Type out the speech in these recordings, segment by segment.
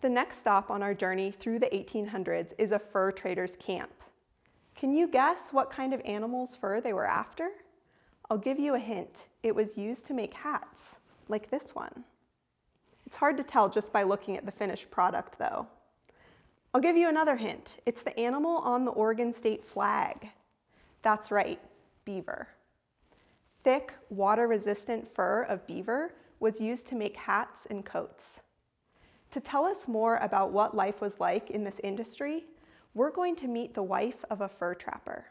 The next stop on our journey through the 1800s is a fur trader's camp. Can you guess what kind of animal's fur they were after? I'll give you a hint. It was used to make hats, like this one. It's hard to tell just by looking at the finished product, though. I'll give you another hint. It's the animal on the Oregon state flag. That's right, beaver. Thick, water-resistant fur of beaver was used to make hats and coats. To tell us more about what life was like in this industry, we're going to meet the wife of a fur trapper.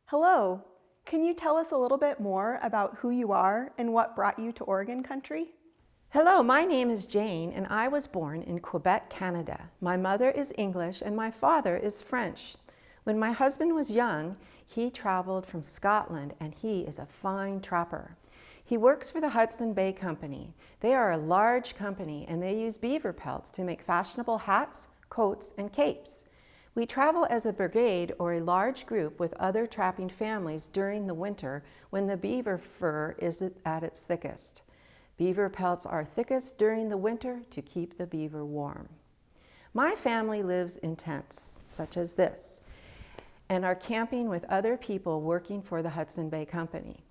Hello, can you tell us a little bit more about who you are and what brought you to Oregon country? Hello, my name is Jane and I was born in Quebec, Canada. My mother is English and my father is French. When my husband was young, he traveled from Scotland and he is a fine trapper. He works for the Hudson Bay Company. They are a large company and they use beaver pelts to make fashionable hats, coats, and capes. We travel as a brigade or a large group with other trapping families during the winter when the beaver fur is at its thickest. Beaver pelts are thickest during the winter to keep the beaver warm. My family lives in tents, such as this, and are camping with other people working for the Hudson Bay Company.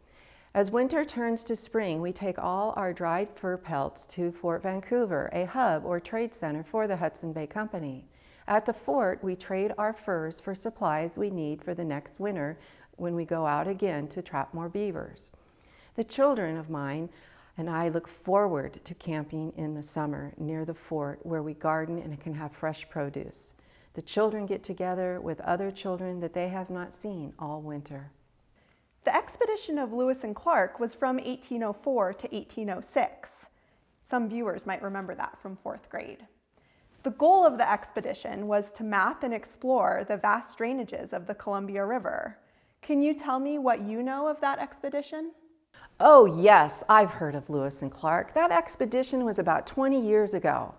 As winter turns to spring, we take all our dried fur pelts to Fort Vancouver, a hub or trade center for the Hudson Bay Company. At the fort, we trade our furs for supplies we need for the next winter when we go out again to trap more beavers. The children of mine and I look forward to camping in the summer near the fort where we garden and can have fresh produce. The children get together with other children that they have not seen all winter. The expedition of Lewis and Clark was from 1804 to 1806. Some viewers might remember that from fourth grade. The goal of the expedition was to map and explore the vast drainages of the Columbia River. Can you tell me what you know of that expedition? Oh yes, I've heard of Lewis and Clark. That expedition was about 20 years ago.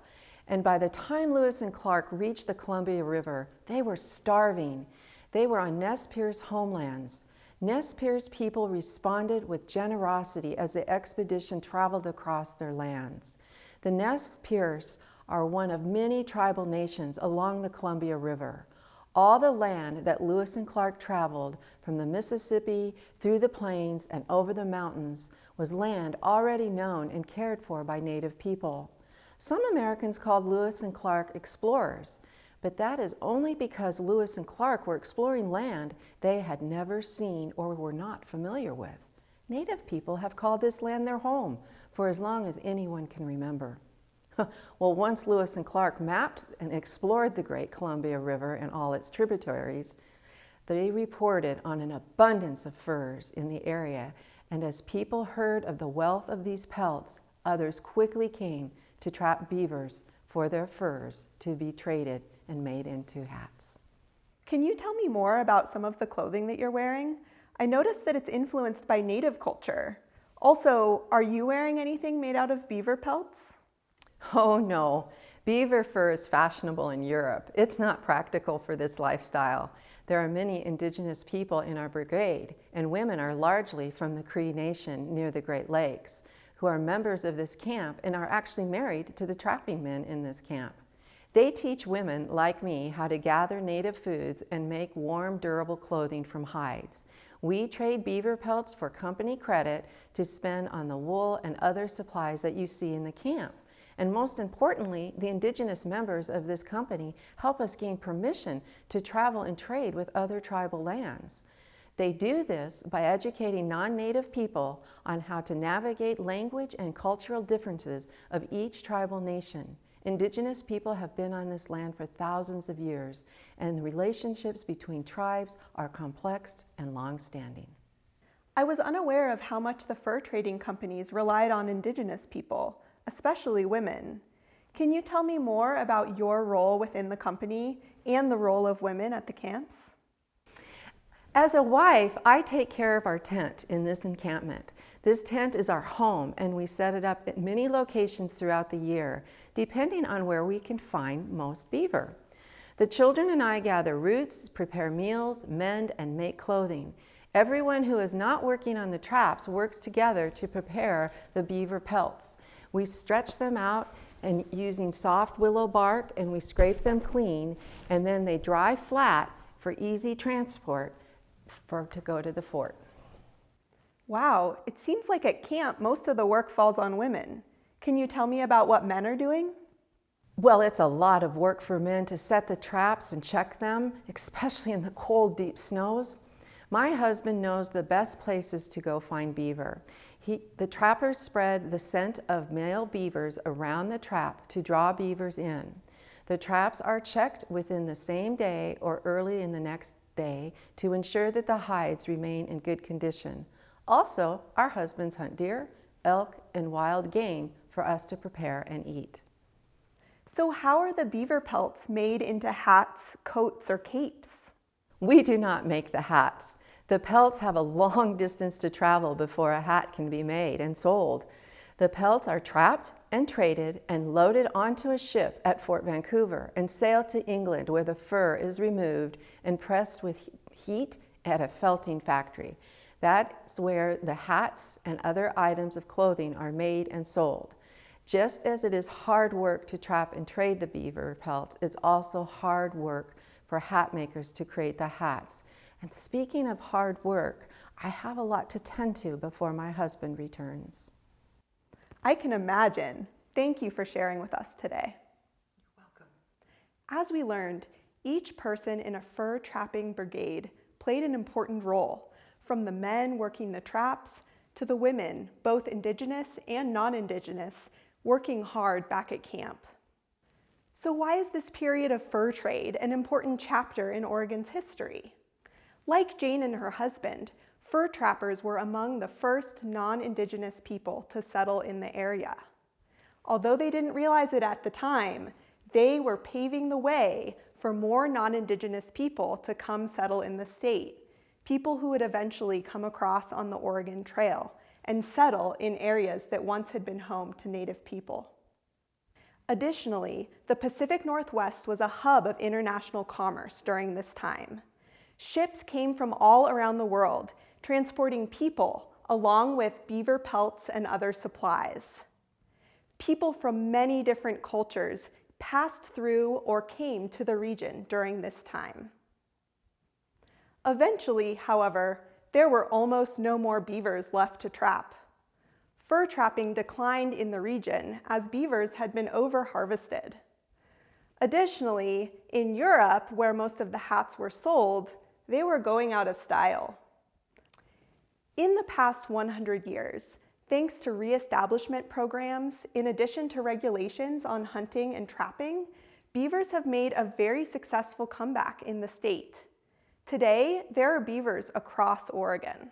And by the time Lewis and Clark reached the Columbia River, they were starving. They were on Nez Perce homelands. Nez Perce people responded with generosity as the expedition traveled across their lands. The Nez Perce are one of many tribal nations along the Columbia River. All the land that Lewis and Clark traveled from the Mississippi through the plains and over the mountains was land already known and cared for by Native people. Some Americans called Lewis and Clark explorers, but that is only because Lewis and Clark were exploring land they had never seen or were not familiar with. Native people have called this land their home for as long as anyone can remember. Well, once Lewis and Clark mapped and explored the Great Columbia River and all its tributaries, they reported on an abundance of furs in the area, and as people heard of the wealth of these pelts, others quickly came to trap beavers for their furs to be traded and made into hats. Can you tell me more about some of the clothing that you're wearing? I noticed that it's influenced by Native culture. Also, are you wearing anything made out of beaver pelts? Oh no, beaver fur is fashionable in Europe. It's not practical for this lifestyle. There are many indigenous people in our brigade, and women are largely from the Cree Nation near the Great Lakes, who are members of this camp and are actually married to the trapping men in this camp. They teach women like me how to gather native foods and make warm, durable clothing from hides. We trade beaver pelts for company credit to spend on the wool and other supplies that you see in the camp. And most importantly, the indigenous members of this company help us gain permission to travel and trade with other tribal lands. They do this by educating non-native people on how to navigate language and cultural differences of each tribal nation. Indigenous people have been on this land for thousands of years, and the relationships between tribes are complex and long-standing. I was unaware of how much the fur trading companies relied on indigenous people, especially women. Can you tell me more about your role within the company and the role of women at the camps? As a wife, I take care of our tent in this encampment. This tent is our home, and we set it up at many locations throughout the year, depending on where we can find most beaver. The children and I gather roots, prepare meals, mend, and make clothing. Everyone who is not working on the traps works together to prepare the beaver pelts. We stretch them out and using soft willow bark, and we scrape them clean, and then they dry flat for easy transport to go to the fort. Wow, it seems like at camp most of the work falls on women. Can you tell me about what men are doing? Well, it's a lot of work for men to set the traps and check them, especially in the cold, deep snows. My husband knows the best places to go find beaver. The trappers spread the scent of male beavers around the trap to draw beavers in. The traps are checked within the same day or early in the next day to ensure that the hides remain in good condition. Also, our husbands hunt deer, elk, and wild game for us to prepare and eat. So how are the beaver pelts made into hats, coats, or capes? We do not make the hats. The pelts have a long distance to travel before a hat can be made and sold. The pelts are trapped and traded and loaded onto a ship at Fort Vancouver and sailed to England, where the fur is removed and pressed with heat at a felting factory. That's where the hats and other items of clothing are made and sold. Just as it is hard work to trap and trade the beaver pelts, it's also hard work for hat makers to create the hats. And speaking of hard work, I have a lot to tend to before my husband returns. I can imagine. Thank you for sharing with us today. You're welcome. As we learned, each person in a fur trapping brigade played an important role, from the men working the traps to the women, both Indigenous and non-Indigenous, working hard back at camp. So why is this period of fur trade an important chapter in Oregon's history? Like Jane and her husband, fur trappers were among the first non-Indigenous people to settle in the area. Although they didn't realize it at the time, they were paving the way for more non-Indigenous people to come settle in the state, people who would eventually come across on the Oregon Trail and settle in areas that once had been home to Native people. Additionally, the Pacific Northwest was a hub of international commerce during this time. Ships came from all around the world, transporting people along with beaver pelts and other supplies. People from many different cultures passed through or came to the region during this time. Eventually, however, there were almost no more beavers left to trap. Fur trapping declined in the region as beavers had been over-harvested. Additionally, in Europe, where most of the hats were sold, they were going out of style. In the past 100 years, thanks to reestablishment programs, in addition to regulations on hunting and trapping, beavers have made a very successful comeback in the state. Today, there are beavers across Oregon.